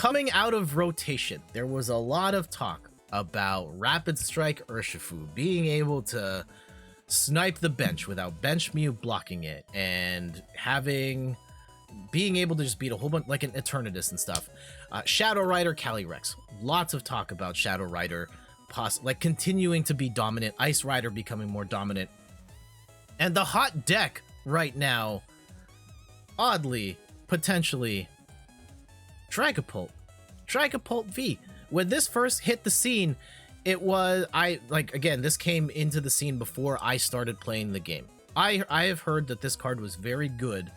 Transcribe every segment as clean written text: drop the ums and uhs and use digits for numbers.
coming out of rotation, there was a lot of talk about Rapid Strike Urshifu being able to snipe the bench without bench Mew blocking it, and being able to just beat a whole bunch, like an Eternatus and stuff. Shadow Rider, Calyrex. Lots of talk about Shadow Rider continuing to be dominant, Ice Rider becoming more dominant. And the hot deck right now, oddly, potentially, Dragapult. Dragapult V. When this first hit the scene, it was, again, this came into the scene before I started playing the game. I have heard that this card was very good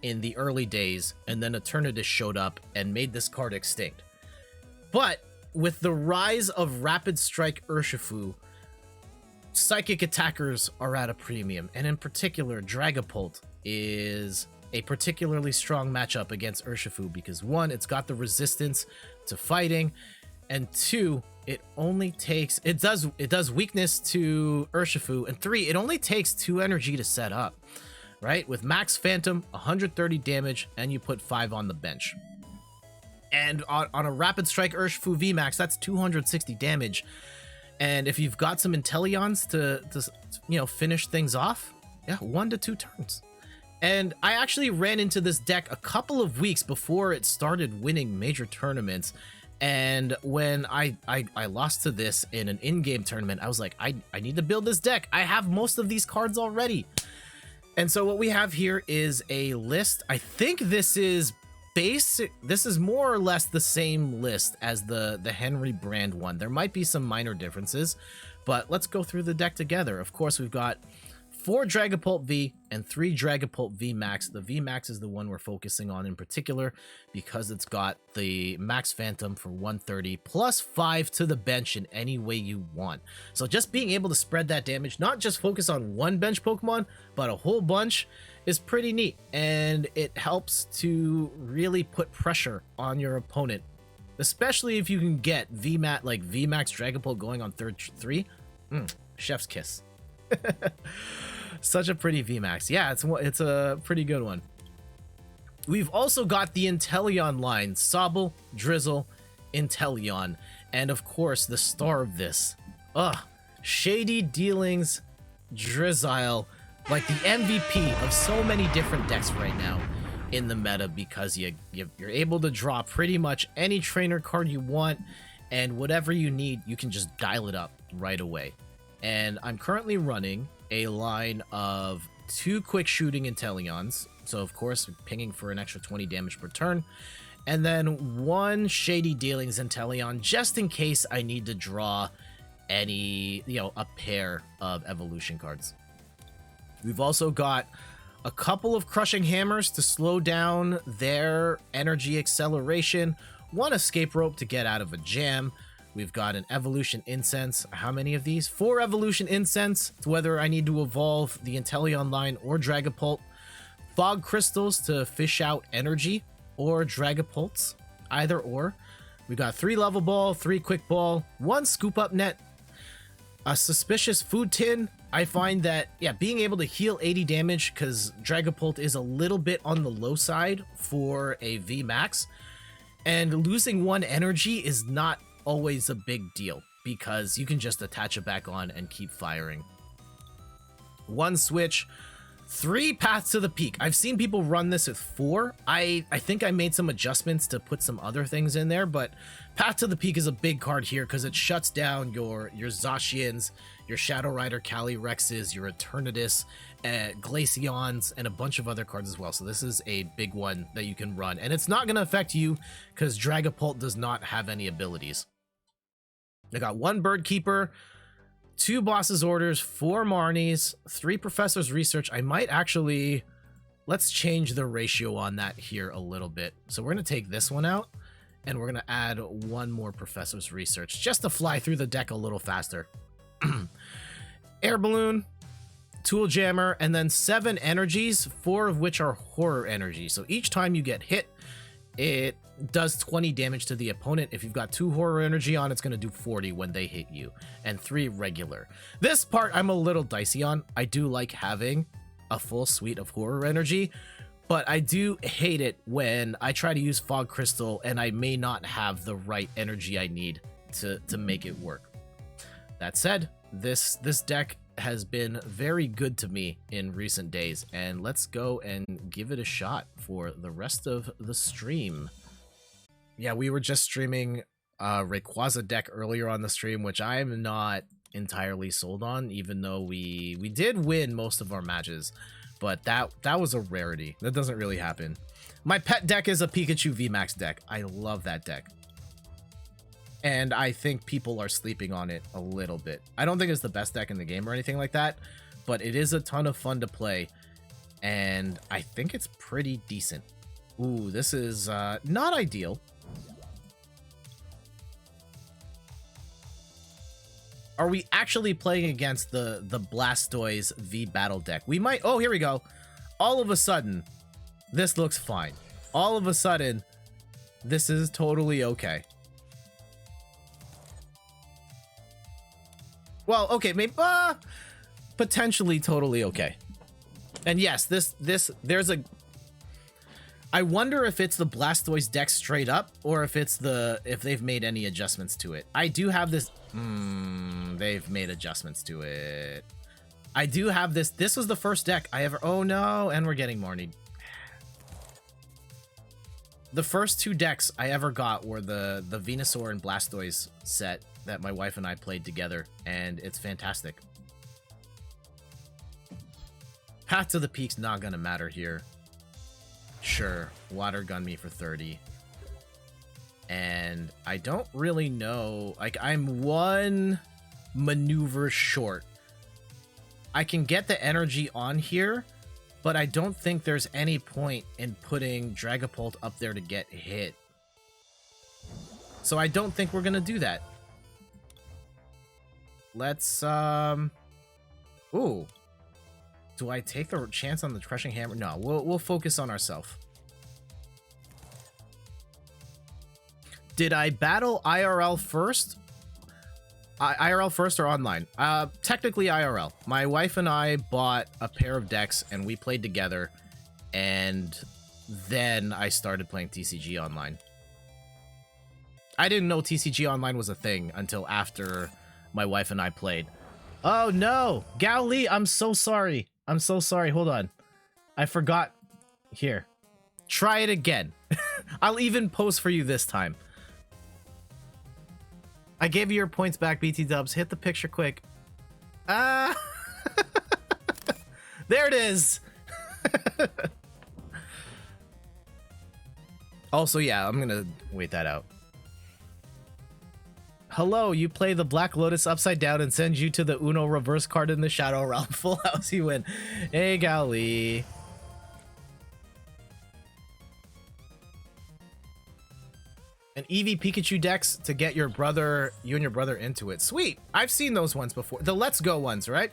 in the early days, and then Eternatus showed up and made this card extinct. But with the rise of Rapid Strike Urshifu, psychic attackers are at a premium, and in particular, Dragapult is a particularly strong matchup against Urshifu because one, it's got the resistance to fighting, and two, it does weakness to Urshifu, and three, it only takes 2 energy to set up, right? With Max Phantom, 130 damage, and you put 5 on the bench. And on a Rapid Strike Urshifu VMAX, that's 260 damage. And if you've got some Inteleons to finish things off, yeah, 1 to 2 turns. And I actually ran into this deck a couple of weeks before it started winning major tournaments. And when I lost to this in an in-game tournament, I was like, I need to build this deck. I have most of these cards already. And so what we have here is a list. I think this is basic. This is more or less the same list as the Henry brand one. There might be some minor differences, but let's go through the deck together. Of course, we've got 4 Dragapult V and 3 Dragapult V Max. The V Max is the one we're focusing on in particular because it's got the Max Phantom for 130 plus 5 to the bench in any way you want. So just being able to spread that damage, not just focus on one bench Pokemon, but a whole bunch, is pretty neat. And it helps to really put pressure on your opponent, especially if you can get VMAX Dragapult going on third 3. Chef's kiss. Such a pretty VMAX. Yeah, it's a pretty good one. We've also got the Inteleon line, Sobble, Drizzle, Inteleon, and of course the star of this, Shady Dealings Drizzile, like the MVP of so many different decks right now in the meta, because you're able to draw pretty much any trainer card you want, and whatever you need, you can just dial it up right away. And I'm currently running a line of 2 quick shooting Inteleons, so of course pinging for an extra 20 damage per turn, and then 1 Shady Dealings Inteleon just in case I need to draw a pair of evolution cards. We've also got a couple of Crushing Hammers to slow down their energy acceleration, 1 Escape Rope to get out of a jam. We've got an Evolution Incense. How many of these? 4 Evolution Incense, whether I need to evolve the Inteleon line or Dragapult. Fog Crystals to fish out energy, or Dragapults, either or. We got 3 Level Ball, 3 Quick Ball, 1 Scoop Up Net, a Suspicious Food Tin. I find that, yeah, being able to heal 80 damage, because Dragapult is a little bit on the low side for a VMAX, and losing 1 energy is not always a big deal because you can just attach it back on and keep firing. 1 switch, 3 Paths to the Peak. I've seen people run this with 4. I think I made some adjustments to put some other things in there, but Path to the Peak is a big card here because it shuts down your Zacians, your Shadow Rider Calyrexes, your Eternatus, Glaceons, and a bunch of other cards as well. So this is a big one that you can run, and it's not going to affect you because Dragapult does not have any abilities. I got 1 Bird Keeper, 2 Boss's Orders, 4 Marnies, 3 Professor's Research. I might actually, let's change the ratio on that here a little bit. So we're going to take this one out, and we're going to add 1 more Professor's Research just to fly through the deck a little faster. Air Balloon, Tool Jammer, and then 7 energies, 4 of which are horror energy. So each time you get hit, it does 20 damage to the opponent. If you've got 2 horror energy on, it's going to do 40 when they hit you, and 3 regular. This part I'm a little dicey on. I do like having a full suite of horror energy, But I do hate it when I try to use Fog Crystal and I may not have the right energy I need to make it work. That said, this deck has been very good to me in recent days, and let's go and give it a shot for the rest of the stream. Yeah, we were just streaming Rayquaza deck earlier on the stream, which I'm not entirely sold on, even though we did win most of our matches. But that was a rarity. That doesn't really happen. My pet deck is a Pikachu VMAX deck. I love that deck. And I think people are sleeping on it a little bit. I don't think it's the best deck in the game or anything like that, but it is a ton of fun to play. And I think it's pretty decent. Ooh, this is not ideal. Are we actually playing against the Blastoise V Battle deck? We might. Oh, here we go. All of a sudden, this looks fine. All of a sudden, this is totally okay. Well, okay, maybe potentially totally okay. And yes, there's a. I wonder if it's the Blastoise deck straight up, or if they've made any adjustments to it. I do have this. They've made adjustments to it. I do have this. This was the first deck I ever. Oh no, and we're getting Marnied. The first two decks I ever got were the Venusaur and Blastoise set that my wife and I played together, and it's fantastic. Path to the Peak's not gonna matter here. Sure, water gun me for 30. And I don't really know, like, I'm one maneuver short. I can get the energy on here, but I don't think there's any point in putting Dragapult up there to get hit. So I don't think we're gonna do that. Let's, ooh. Do I take the chance on the Crushing Hammer? No, we'll focus on ourselves. Did I battle IRL first? IRL first or online? Technically IRL. My wife and I bought a pair of decks and we played together, and then I started playing TCG online. I didn't know TCG online was a thing until after my wife and I played. Oh no, Gao Li, I'm so sorry. I'm so sorry. Hold on. I forgot. Here. Try it again. I'll even post for you this time. I gave you your points back, BT Dubs. Hit the picture quick. There it is. Also, yeah, I'm gonna wait that out. Hello, you play the Black Lotus upside down and send you to the Uno reverse card in the Shadow Realm. Full house, you win. Hey, Gali. An Eevee Pikachu decks to get you and your brother into it. Sweet. I've seen those ones before. The Let's Go ones, right?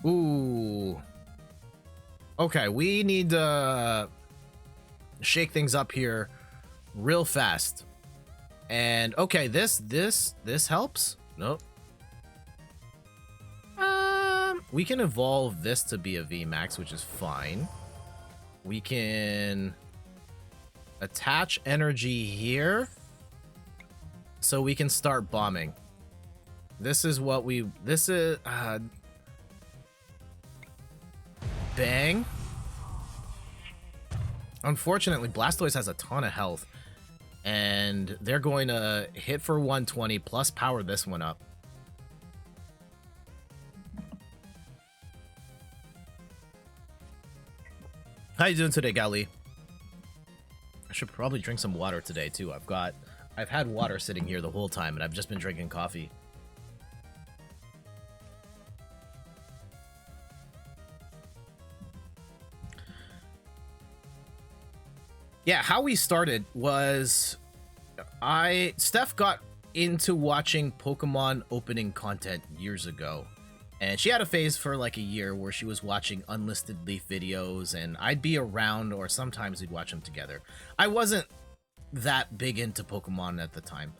Ooh. Okay, we need to shake things up here real fast. And okay, this helps. Nope. We can evolve this to be a VMAX, which is fine. We can attach energy here so we can start bombing. This is what we bang. Unfortunately, Blastoise has a ton of health, and they're going to hit for 120 plus power this one up. How you doing today, Gali? I should probably drink some water today too. I've had water sitting here the whole time, and I've just been drinking coffee. Yeah, how we started was Steph got into watching Pokemon opening content years ago, and she had a phase for like a year where she was watching Unlisted Leaf videos, and I'd be around, or sometimes we'd watch them together. I wasn't that big into Pokemon at the time,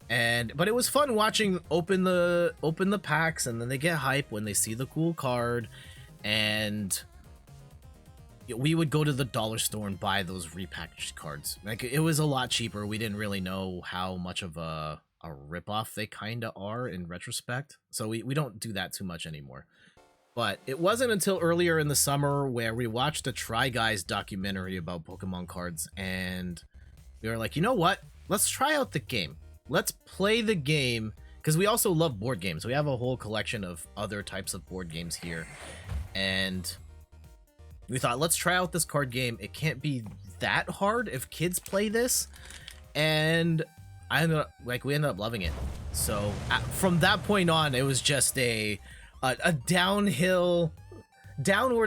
but it was fun watching open the packs, and then they get hype when they see the cool card, and we would go to the dollar store and buy those repackaged cards. Like, it was a lot cheaper. We didn't really know how much of a ripoff they kind of are in retrospect. So we don't do that too much anymore. But it wasn't until earlier in the summer where we watched a Try Guys documentary about Pokemon cards, and we were like, you know what? Let's try out the game. Let's play the game, because we also love board games. We have a whole collection of other types of board games here, and we thought, let's try out this card game. It can't be that hard if kids play this, and we ended up loving it. So from that point on, it was just a downward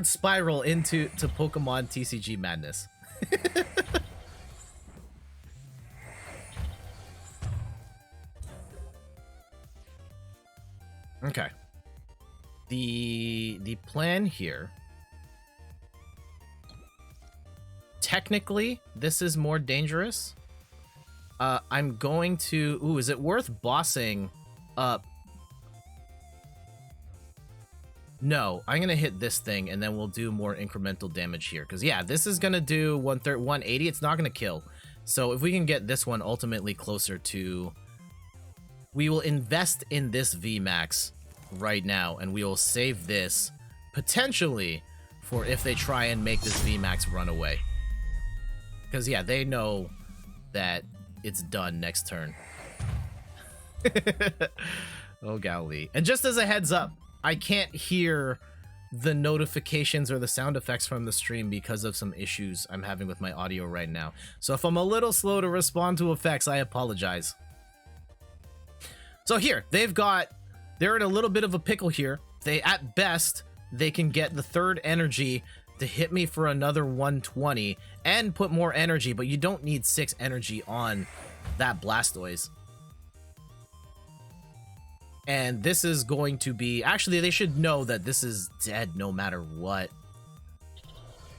spiral into Pokemon TCG madness. Okay. The plan here. Technically, this is more dangerous. I'm going to... Ooh, is it worth bossing up? No, I'm going to hit this thing, and then we'll do more incremental damage here. Because, yeah, this is going to do 180. It's not going to kill. So if we can get this one ultimately closer to... We will invest in this VMAX right now, and we will save this, potentially, for if they try and make this VMAX run away. Because, yeah, they know that it's done next turn. Oh, golly. And just as a heads up, I can't hear the notifications or the sound effects from the stream because of some issues I'm having with my audio right now. So if I'm a little slow to respond to effects, I apologize. So here, they're in a little bit of a pickle here. At best, they can get the third energy to hit me for another 120 and put more energy, but you don't need 6 energy on that Blastoise. And this is going to be... Actually, they should know that this is dead no matter what.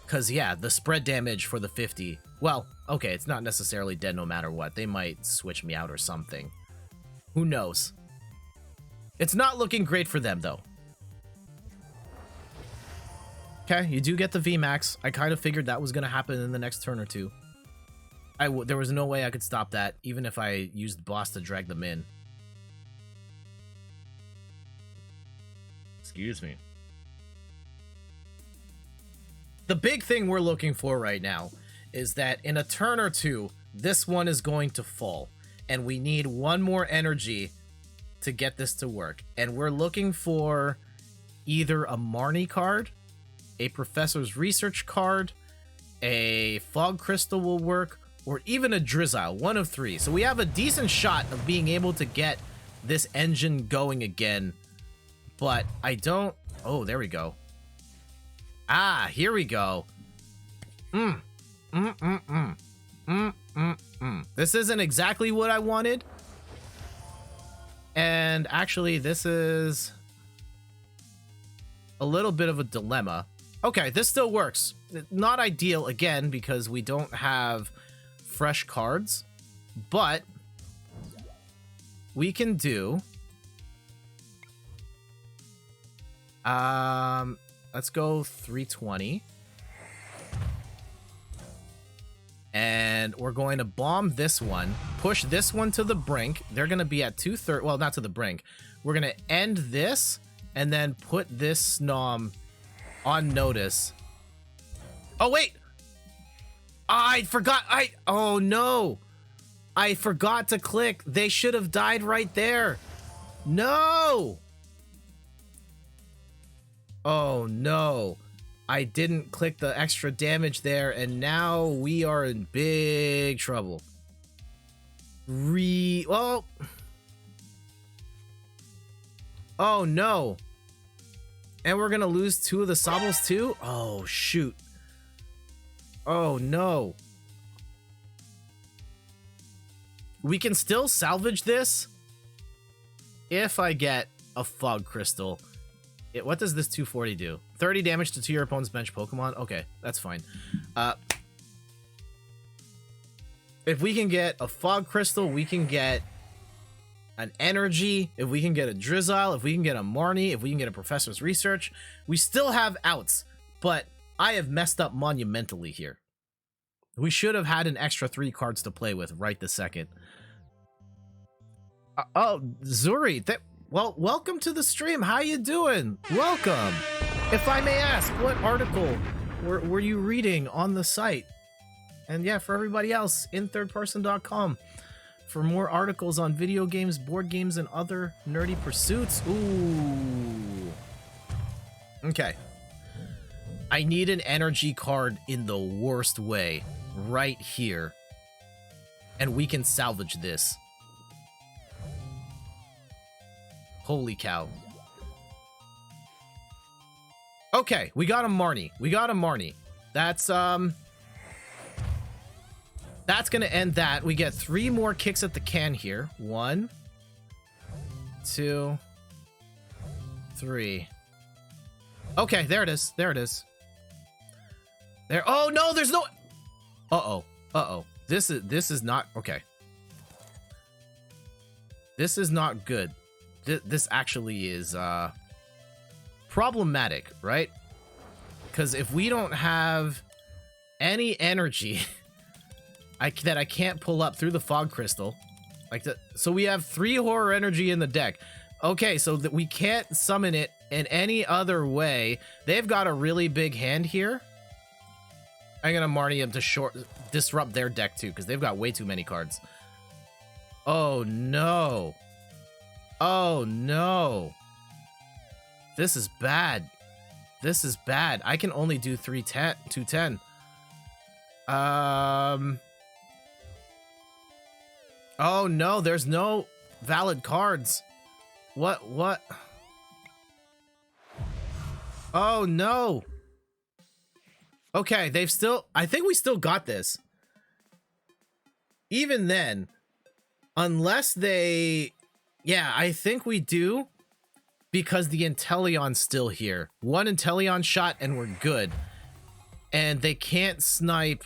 Because, yeah, the spread damage for the 50... Well, okay, it's not necessarily dead no matter what. They might switch me out or something. Who knows? It's not looking great for them, though. Okay, you do get the VMAX. I kind of figured that was going to happen in the next turn or two. There was no way I could stop that, even if I used Boss to drag them in. Excuse me. The big thing we're looking for right now is that in a turn or two, this one is going to fall. And we need one more energy to get this to work. And we're looking for either a Marnie card, a Professor's Research card, a Fog Crystal will work, or even a Drizzile, one of 3. So we have a decent shot of being able to get this engine going again, but I don't... Oh, there we go. Ah, here we go. This isn't exactly what I wanted. And actually, this is a little bit of a dilemma. Okay, this still works. Not ideal, again, because we don't have fresh cards. But we can do... let's go 320. And we're going to bomb this one, push this one to the brink. They're going to be at 2/3. Well, not to the brink. We're going to end this and then put this Snom on notice. Oh, wait. I forgot. Oh, no. I forgot to click. They should have died right there. No. Oh, no. I didn't click the extra damage there, and now we are in big trouble. Well... Oh, no. And we're gonna lose 2 of the Sobbles, too? Oh, shoot. Oh, no. We can still salvage this if I get a Fog Crystal. What does this 240 do? 30 damage to 2 your opponent's bench Pokemon? Okay, that's fine. If we can get a Fog Crystal, we can get an Energy. If we can get a Drizzile, if we can get a Marnie, if we can get a Professor's Research, we still have outs. But I have messed up monumentally here. We should have had an extra 3 cards to play with right this second. Oh, Zuri, well, welcome to the stream. How you doing? Welcome. If I may ask, what article were you reading on the site? And yeah, for everybody else, inthirdperson.com for more articles on video games, board games, and other nerdy pursuits. Ooh. Okay. I need an energy card in the worst way right here. And we can salvage this. Holy cow. Okay, we got a Marnie. We got a Marnie. That's gonna end that. We get 3 more kicks at the can here. 1, 2, 3. Okay, there it is. There it is. There. Oh no, there's no. Uh-oh. Uh-oh. This is not okay. This is not good. This actually is problematic, right? Because if we don't have any energy that I can't pull up through the fog crystal, like that, so we have 3 horror energy in the deck. Okay, so that we can't summon it in any other way. They've got a really big hand here. I'm gonna Marnie him to disrupt their deck too, because they've got way too many cards. Oh no. Oh no. This is bad. This is bad. I can only do 210. Oh no, there's no valid cards. What? Oh no. Okay, I think we still got this. Even then, unless they, yeah, I think we do, because the Inteleon's still here. 1 Inteleon shot and we're good. And they can't snipe.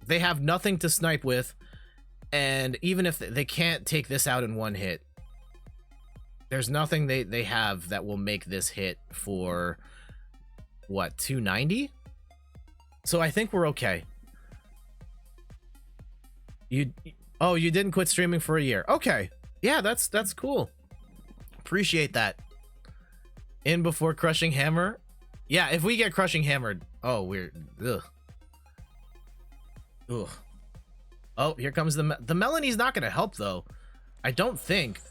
They have nothing to snipe with. And even if they can't take this out in 1 hit, there's nothing they have that will make this hit for, what, 290? So I think we're okay. You didn't quit streaming for a year. Okay. Yeah, that's cool. Appreciate that. In before Crushing Hammer. Yeah, if we get Crushing Hammered. Oh, we're ugh. Ugh. Oh, here comes the Melanie's not gonna help though. I don't think.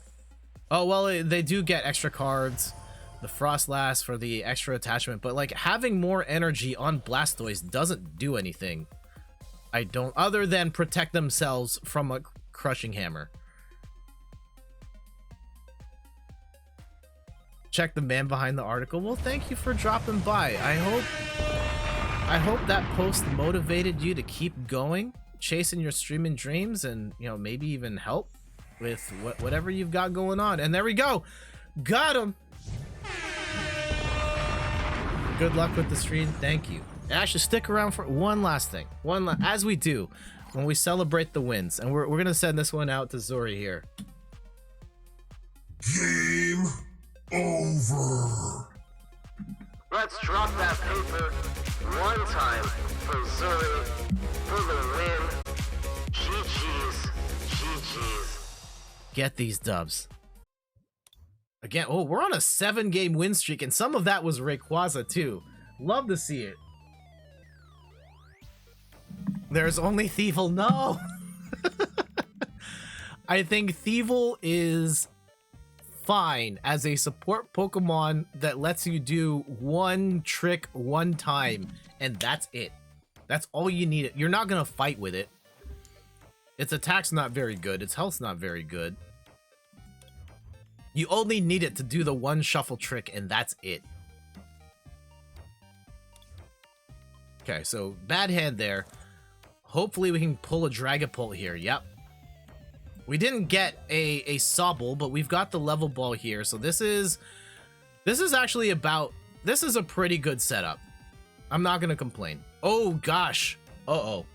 Oh well, they do get extra cards. The Frostlass for the extra attachment, but like having more energy on Blastoise doesn't do anything. I don't, other than protect themselves from a Crushing Hammer. Check the man behind the article. Well, thank you for dropping by. I hope that post motivated you to keep going, chasing your streaming dreams, and you know, maybe even help with whatever you've got going on. And there we go. Got him. Good luck with the stream. Thank you. Actually, stick around for one last thing. As we do when we celebrate the wins. And we're going to send this one out to Zori here. Game over. Let's drop that paper one time for Zuri for the win. GG's. GG's. Get these dubs. Again, oh, we're on a 7-game win streak, and some of that was Rayquaza too. Love to see it. There's only Thievul. No! I think Thievul is fine as a support Pokemon that lets you do one trick one time, and that's it. That's all you need. You're not gonna fight with it. Its attack's not very good. Its health's not very good. You only need it to do the one shuffle trick, and that's it. Okay, so bad hand there. Hopefully we can pull a Dragapult here. Yep. We didn't get a Sobble, but we've got the level ball here. So this is actually about, this is a pretty good setup. I'm not gonna complain. Oh gosh. Uh-oh.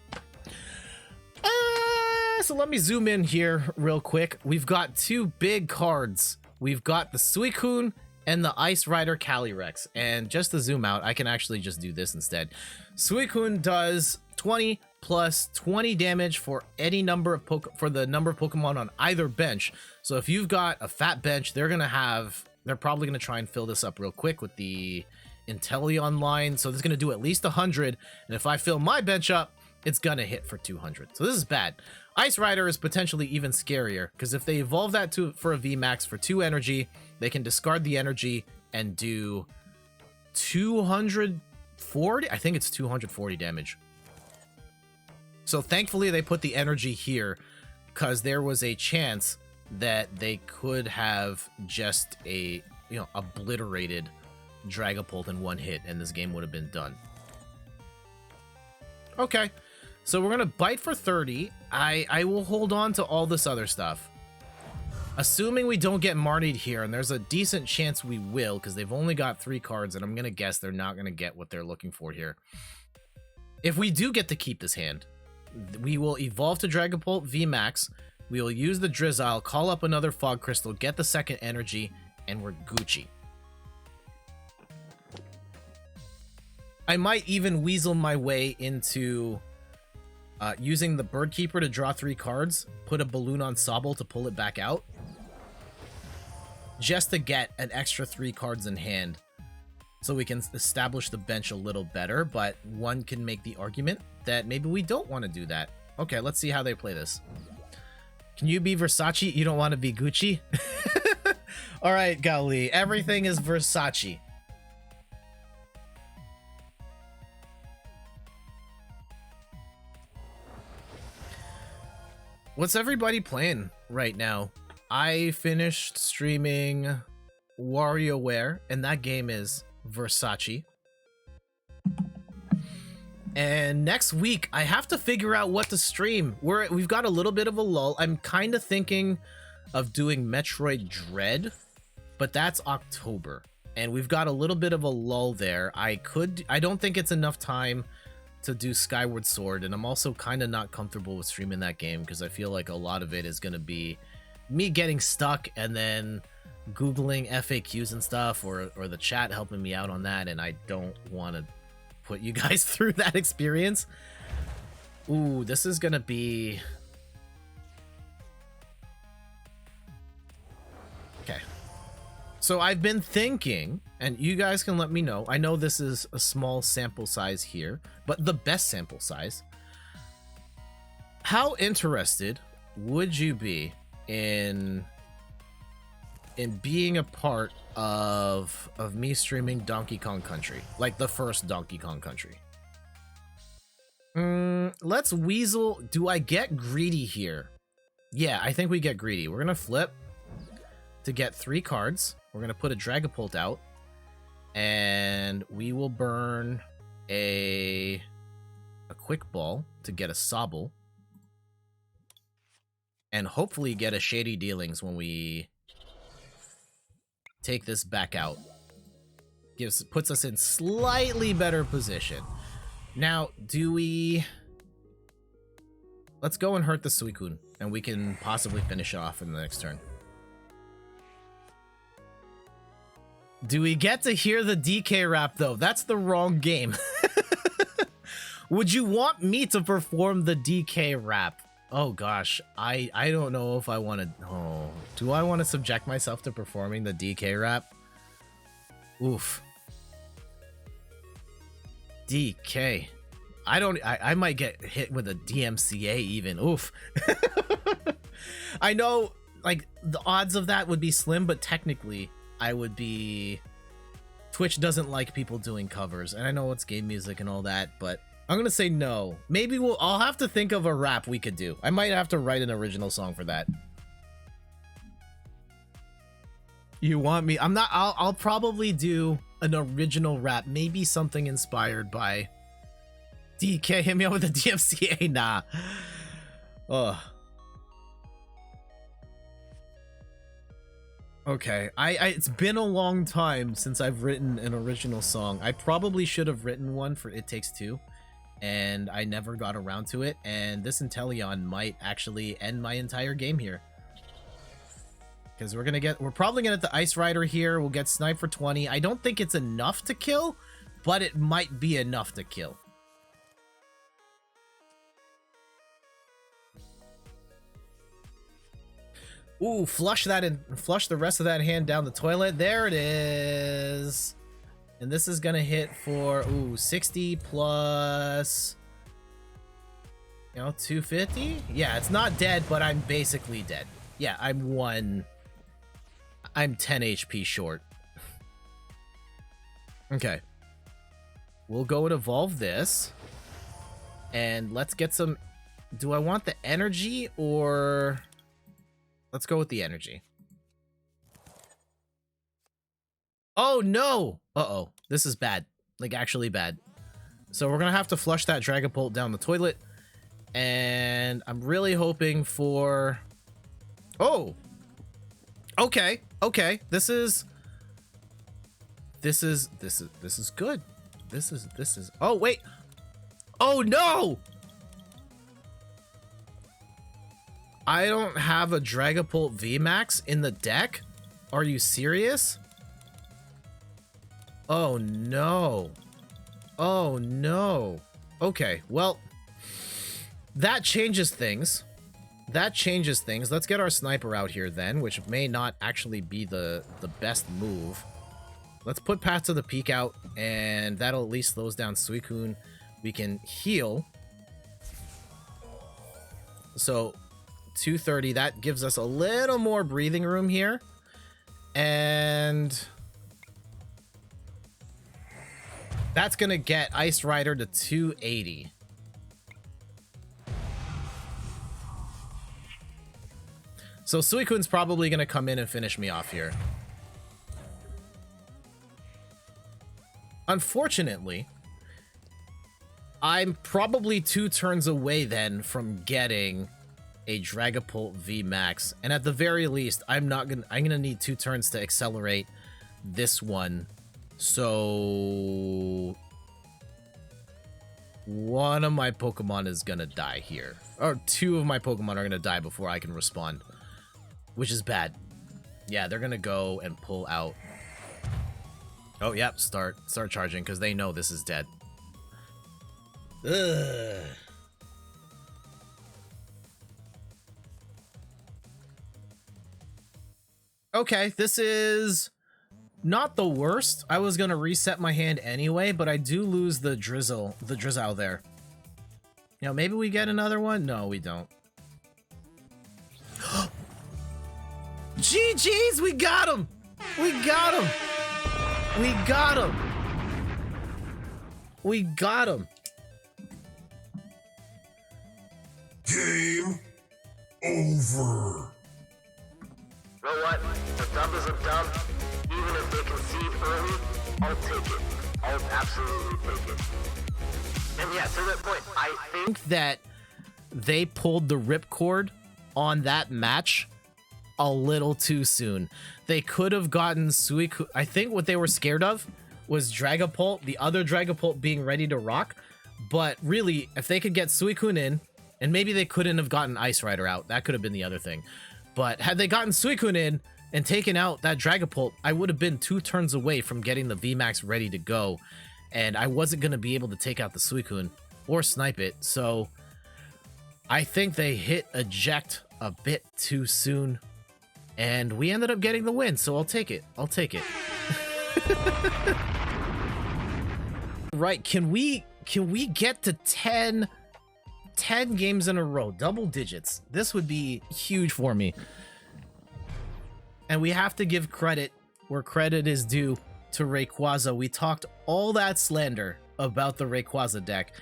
So let me zoom in here real quick. We've got 2 big cards. We've got the Suicune and the Ice Rider Calyrex. And just to zoom out, I can actually just do this instead. Suicune does 20 plus 20 damage for any number of the number of Pokemon on either bench. So if you've got a fat bench, they're probably gonna try and fill this up real quick with the Inteleon line. So this is gonna do at least 100, and if I fill my bench up, it's gonna hit for 200. So this is bad. Ice Rider is potentially even scarier, because if they evolve that for a VMAX for 2 energy, they can discard the energy and do 240, I think it's 240 damage. So thankfully they put the energy here, because there was a chance that they could have just obliterated Dragapult in one hit, and this game would have been done. Okay, so we're gonna bite for 30. I will hold on to all this other stuff. Assuming we don't get Marnied here, and there's a decent chance we will, because they've only got 3 cards, and I'm gonna guess they're not gonna get what they're looking for here. If we do get to keep this hand, we will evolve to Dragapult VMAX, we will use the Drizzile, call up another Fog Crystal, get the second energy, and we're Gucci. I might even weasel my way into using the Bird Keeper to draw 3 cards, put a balloon on Sobble to pull it back out, just to get an extra 3 cards in hand, so we can establish the bench a little better. But one can make the argument that maybe we don't want to do that. Okay, let's see how they play this. Can you be Versace? You don't want to be Gucci? All right, Gaoli, everything is Versace. What's everybody playing right now? I finished streaming WarioWare, and that game is Versace. And next week, I have to figure out what to stream. We've got a little bit of a lull. I'm kind of thinking of doing Metroid Dread, but that's October. And we've got a little bit of a lull there. I don't think it's enough time to do Skyward Sword, and I'm also kind of not comfortable with streaming that game because I feel like a lot of it is going to be me getting stuck and then Googling FAQs and stuff, or the chat helping me out on that, and I don't want to put you guys through that experience. Ooh, this is going to be... Okay. So I've been thinking, and you guys can let me know, I know this is a small sample size here, but the best sample size. How interested would you be in being a part of me streaming Donkey Kong Country, like the first Donkey Kong Country? Let's weasel. Do I get greedy here? Yeah, I think we get greedy. We're gonna flip to get 3 cards. We're gonna put a Dragapult out, and we will burn a Quick Ball to get a Sobble, and hopefully get a Shady Dealings when we take this back out. Puts us in slightly better position. Now, let's go and hurt the Suicune, and we can possibly finish it off in the next turn. Do we get to hear the DK rap, though? That's the wrong game. Would you want me to perform the DK rap? Oh gosh, I don't know if I want to... Oh, do I want to subject myself to performing the DK rap? Oof. DK. I might get hit with a DMCA even. Oof. I know, like, the odds of that would be slim, but technically I would be... Twitch doesn't like people doing covers, and I know it's game music and all that, but I'm gonna say no. Maybe I'll have to think of a rap we could do. I might have to write an original song for that. You want me? I'll probably do an original rap, maybe something inspired by DK. Hit me up with a DMCA. Nah. Ugh. Okay, it's been a long time since I've written an original song. I probably should have written one for It Takes Two, and I never got around to it, and this Inteleon might actually end my entire game here. Because we're probably gonna get the Ice Rider here. We'll get Snipe for 20. I don't think it's enough to kill, but it might be enough to kill. Ooh, flush that and flush the rest of that hand down the toilet. There it is. And this is gonna hit for 60 plus, 250. Yeah, it's not dead, but I'm basically dead. Yeah, I'm 10 HP short. Okay, we'll go and evolve this, and let's get some. Do I want the energy or? Let's go with the energy. Oh no! Uh-oh. This is bad. Like, actually bad. So we're gonna have to flush that Dragapult down the toilet. And I'm really hoping for... Oh! Okay. Okay. This is good. This is... Oh, wait! Oh no! I don't have a Dragapult VMAX in the deck? Are you serious? Oh no. Oh no. Okay, well, that changes things. That changes things. Let's get our sniper out here then, which may not actually be the best move. Let's put Path to the Peak out, and that'll at least slows down Suicune. We can heal. So 230, that gives us a little more breathing room here. And that's gonna get Ice Rider to 280. So Suicune's probably gonna come in and finish me off here. Unfortunately, I'm probably 2 turns away then from getting a Dragapult VMAX, and at the very least, I'm gonna need 2 turns to accelerate this one. So one of my Pokemon is gonna die here, or 2 of my Pokemon are gonna die before I can respond, which is bad. Yeah, they're gonna go and pull out. Oh, yep, start charging because they know this is dead. Ugh. Okay, this is not the worst. I was gonna reset my hand anyway, but I do lose the Drizzle there. Maybe we get another one? No, we don't. GG's, we got him! We got him! We got him! We got him! Game over. You know what? A dub is a dub. Even if they concede early, I'll take it. I'll absolutely take it. And yeah, to that point, I think that they pulled the ripcord on that match a little too soon. They could have gotten Suicune. I think what they were scared of was Dragapult, the other Dragapult being ready to rock. But really, if they could get Suicune in, and maybe they couldn't have gotten Ice Rider out. That could have been the other thing. But had they gotten Suicune in and taken out that Dragapult, I would have been 2 turns away from getting the VMAX ready to go. And I wasn't going to be able to take out the Suicune or snipe it. So I think they hit eject a bit too soon. And we ended up getting the win, so I'll take it. I'll take it. Right, can we get to 10 games in a row, double digits? This would be huge for me. And we have to give credit where credit is due to Rayquaza. We talked all that slander about the Rayquaza deck,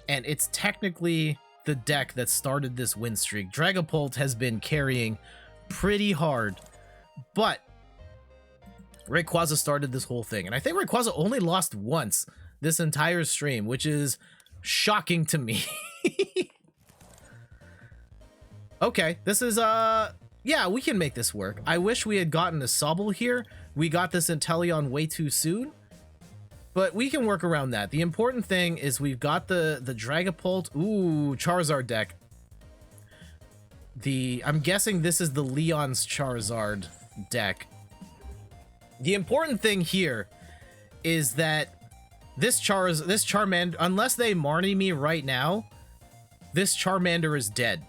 and it's technically the deck that started this win streak. Dragapult has been carrying pretty hard, but Rayquaza started this whole thing, and I think Rayquaza only lost once this entire stream, which is shocking to me. Okay, this is yeah, we can make this work. I wish we had gotten a Sobble here. We got this Inteleon way too soon, but we can work around that. The important thing is we've got the Dragapult. Ooh, Charizard deck. I'm guessing this is the Leon's Charizard deck. The important thing here is that this Charmander, unless they Marnie me right now, this Charmander is dead.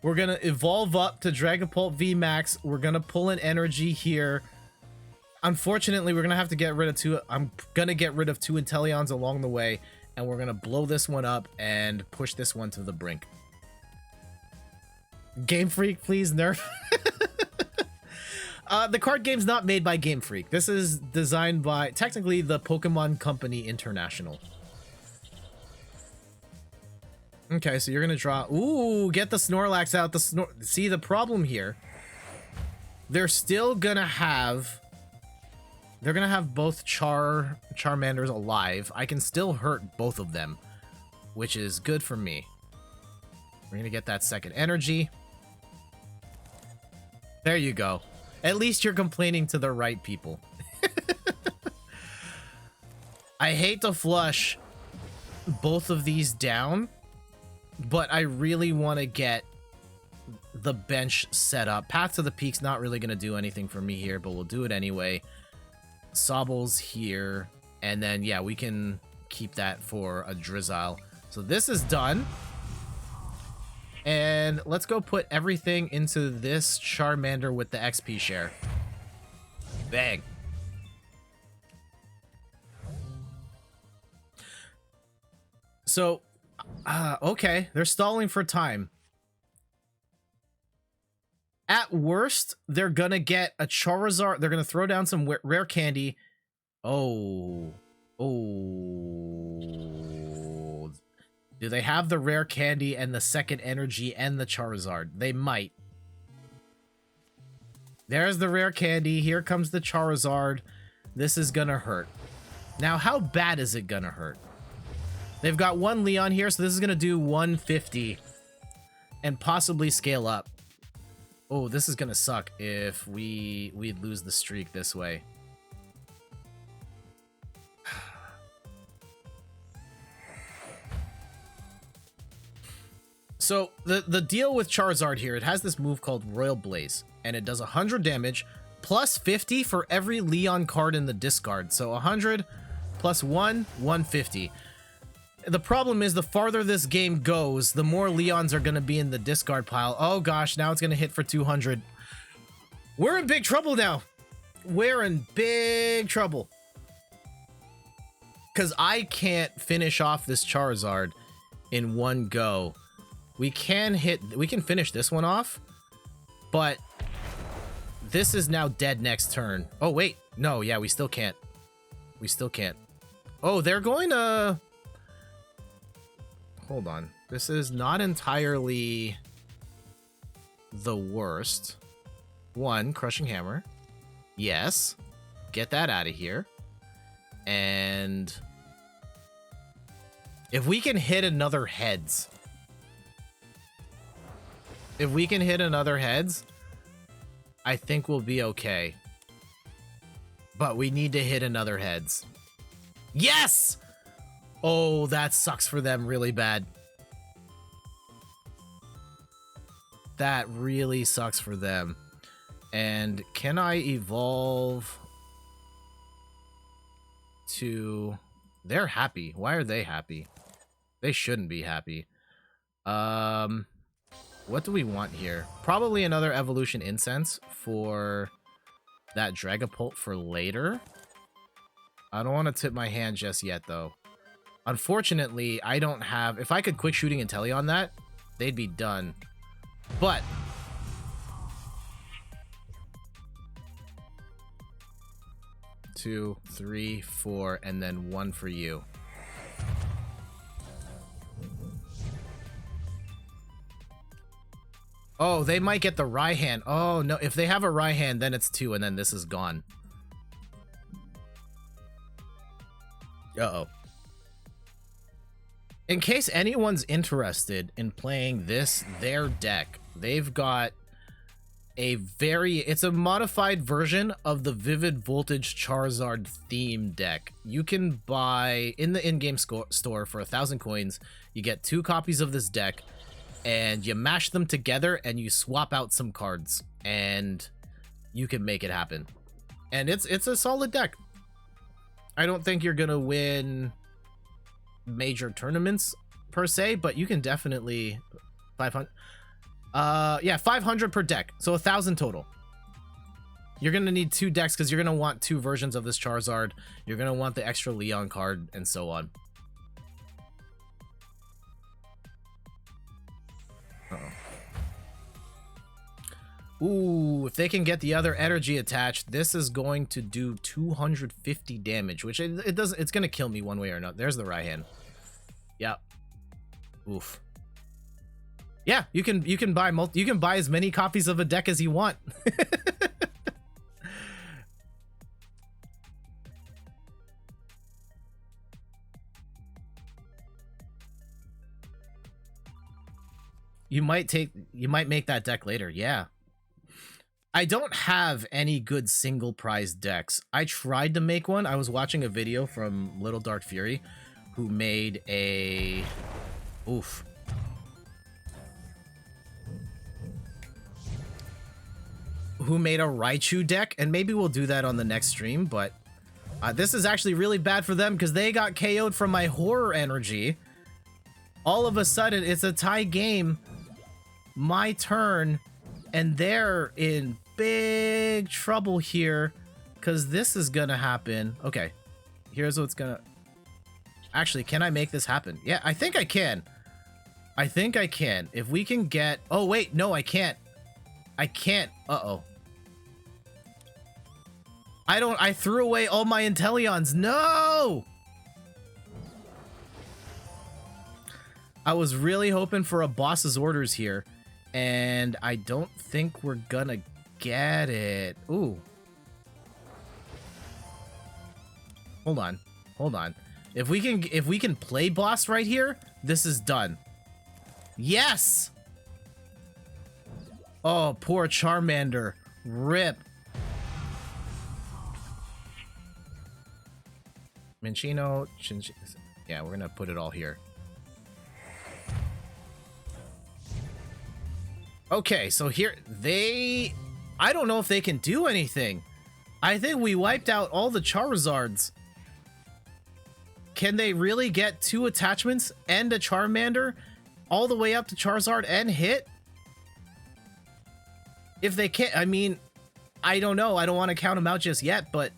We're gonna evolve up to Dragapult V Max. We're gonna pull an energy here. Unfortunately, we're gonna have to get rid of two. I'm gonna get rid of two Inteleons along the way, and we're gonna blow this one up and push this one to the brink. Game Freak, please nerf. The card game's not made by Game Freak. This is designed by, technically, the Pokemon Company International. Okay, so you're gonna draw. Ooh, get the Snorlax out. See, the problem here, they're still gonna have. They're gonna have both Charmanders alive. I can still hurt both of them, which is good for me. We're gonna get that second energy. There you go. At least you're complaining to the right people. I hate to flush both of these down, but I really want to get the bench set up. Path to the Peak's not really going to do anything for me here, but we'll do it anyway. Sobble's here, and then, yeah, we can keep that for a Drizzile. So this is done. And let's go put everything into this Charmander with the XP share. Bang. So, okay, they're stalling for time. At worst, they're gonna get a Charizard. They're gonna throw down some rare candy. Oh. Do they have the rare candy and the second energy and the Charizard? They might. There's the rare candy. Here comes the Charizard. This is gonna hurt. Now, how bad is it gonna hurt? They've got one Leon here, so this is gonna do 150 and possibly scale up. Oh, this is gonna suck if we lose the streak this way. So the deal with Charizard here, it has this move called Royal Blaze, and it does 100 damage plus 50 for every Leon card in the discard. So 100 plus 150. The problem is, the farther this game goes, the more Leons are going to be in the discard pile. Oh gosh, now it's going to hit for 200. We're in big trouble now. We're in big trouble. Because I can't finish off this Charizard in one go. We can finish this one off, but this is now dead next turn. Oh, wait. No, yeah, we still can't. We still can't. Oh, they're going to... Hold on. This is not entirely the worst. One, Crushing Hammer. Yes. Get that out of here. And if we can hit another heads... If we can hit another heads, I think we'll be okay. But we need to hit another heads. Yes! Oh, that sucks for them really bad. That really sucks for them. And can I evolve to... They're happy. Why are they happy? They shouldn't be happy. What do we want here? Probably another evolution incense for that Dragapult for later. I don't want to tip my hand just yet, though. Unfortunately, I don't have... If I could quick shooting Inteleon that, they'd be done. But... Two, three, four, and then one for you. Oh, they might get the Raihan. Oh, no. If they have a Raihan, then it's two, and then this is gone. Uh-oh. In case anyone's interested in playing their deck, they've got it's a modified version of the Vivid Voltage Charizard theme deck. You can buy in the in-game store for 1,000 coins. You get 2 copies of this deck. and you mash them together and you swap out some cards, and you can make it happen. And it's a solid deck. I don't think you're gonna win major tournaments per se, but you can definitely 500. Yeah, 500 per deck, so 1,000 total. You're gonna need 2 decks because you're gonna want 2 versions of this Charizard. You're gonna want the extra Leon card and so on. Ooh, if they can get the other energy attached, this is going to do 250 damage, which it doesn't. It's gonna kill me one way or another. There's the right hand. Yep. Oof. Yeah, you can buy you can buy as many copies of a deck as you want. You might make that deck later. Yeah. I don't have any good single prize decks. I tried to make one. I was watching a video from Little Dark Fury who made a oof. Who made a Raichu deck, and maybe we'll do that on the next stream, but this is actually really bad for them because they got KO'd from my horror energy. All of a sudden, it's a tie game. My turn, and they're in big trouble here because this is gonna happen. Okay, here's what's gonna... Actually, can I make this happen? Yeah, I think I can. I think I can. If we can get... Oh, wait, no, I can't. I can't. Uh-oh. I threw away all my Inteleons. No! I was really hoping for a boss's orders here, and I don't think we're gonna get it. Ooh. Hold on. Hold on. If we can play boss right here, this is done. Yes! Oh, poor Charmander. Rip. Minccino, yeah, we're gonna put it all here. Okay, so here, I don't know if they can do anything. I think we wiped out all the Charizards. Can they really get 2 attachments and a Charmander all the way up to Charizard and hit? If they can't, I mean, I don't know. I don't want to count them out just yet, but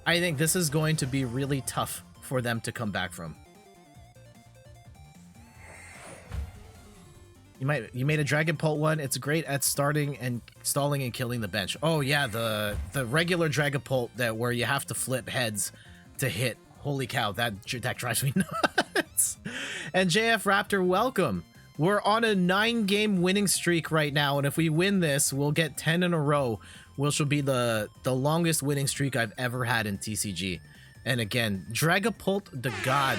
I think this is going to be really tough for them to come back from. You made a Dragapult one. It's great at starting and stalling and killing the bench. Oh yeah, the regular Dragapult that where you have to flip heads to hit. Holy cow, that drives me nuts. And JF Raptor, welcome. We're on a 9-game winning streak right now, and if we win this, we'll get 10 in a row, which will be the longest winning streak I've ever had in TCG. And again, Dragapult the God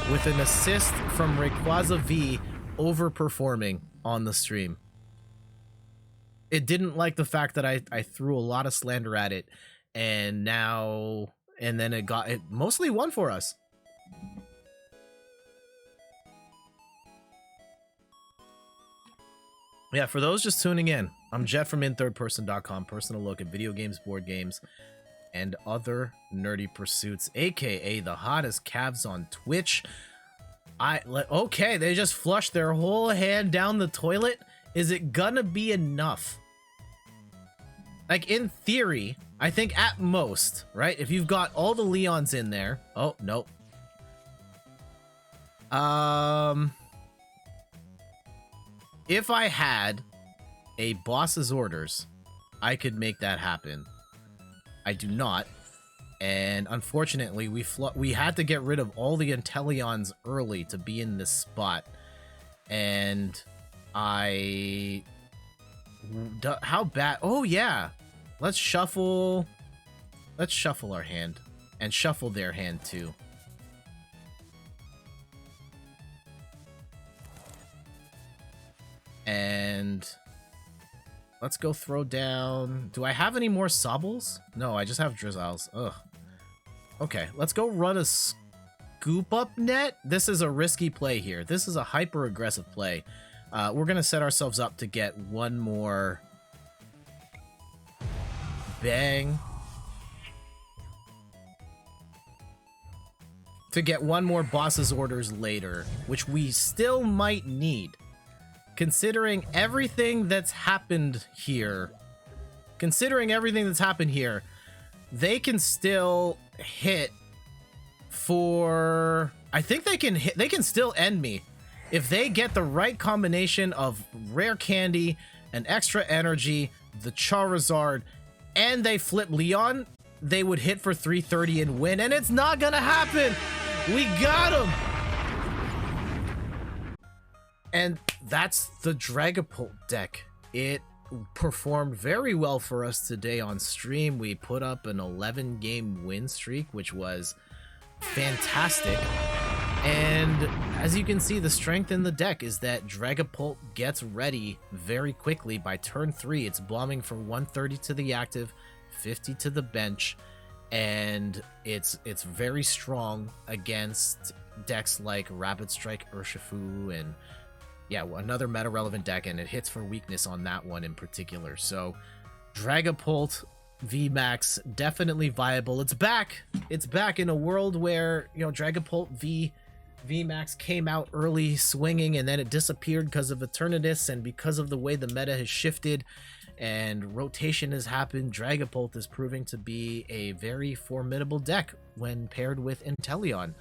with an assist from Rayquaza V overperforming on the stream. It didn't like the fact that I threw a lot of slander at it, and then it mostly won for us. Yeah, for those just tuning in, I'm Jet from inthirdperson.com, personal look at video games, board games, and other nerdy pursuits, aka the hottest calves on Twitch. Okay, they just flushed their whole hand down the toilet. Is it gonna be enough? Like, in theory, I think at most, right? If you've got all the Leons in there. Oh, nope. If I had a boss's orders, I could make that happen. I do not. And unfortunately, we had to get rid of all the Inteleons early to be in this spot. And how bad? Oh yeah, let's shuffle our hand and shuffle their hand too. And let's go throw down. Do I have any more Sobbles? No, I just have Drizzles. Ugh. Okay, let's go run a scoop up net, this is a risky play here. This is a hyper aggressive play. We're gonna set ourselves up to get one more bang. To get one more boss's orders later, which we still might need. Considering everything that's happened here, they can still hit for... I think they can still end me. If they get the right combination of rare candy, an extra energy, the Charizard, and they flip Leon, they would hit for 330 and win, and it's not gonna happen! We got him! And that's the Dragapult deck. It performed very well for us today on stream. We put up an 11-game win streak, which was fantastic. And as you can see, the strength in the deck is that Dragapult gets ready very quickly. By turn 3, it's bombing for 130 to the active, 50 to the bench, and it's very strong against decks like Rapid Strike, Urshifu, and yeah, another meta relevant deck, and it hits for weakness on that one in particular. So Dragapult VMAX definitely viable. It's back in a world where, you know, Dragapult VMAX came out early swinging, and then it disappeared because of Eternatus, and because of the way the meta has shifted and rotation has happened. Dragapult is proving to be a very formidable deck when paired with Inteleon.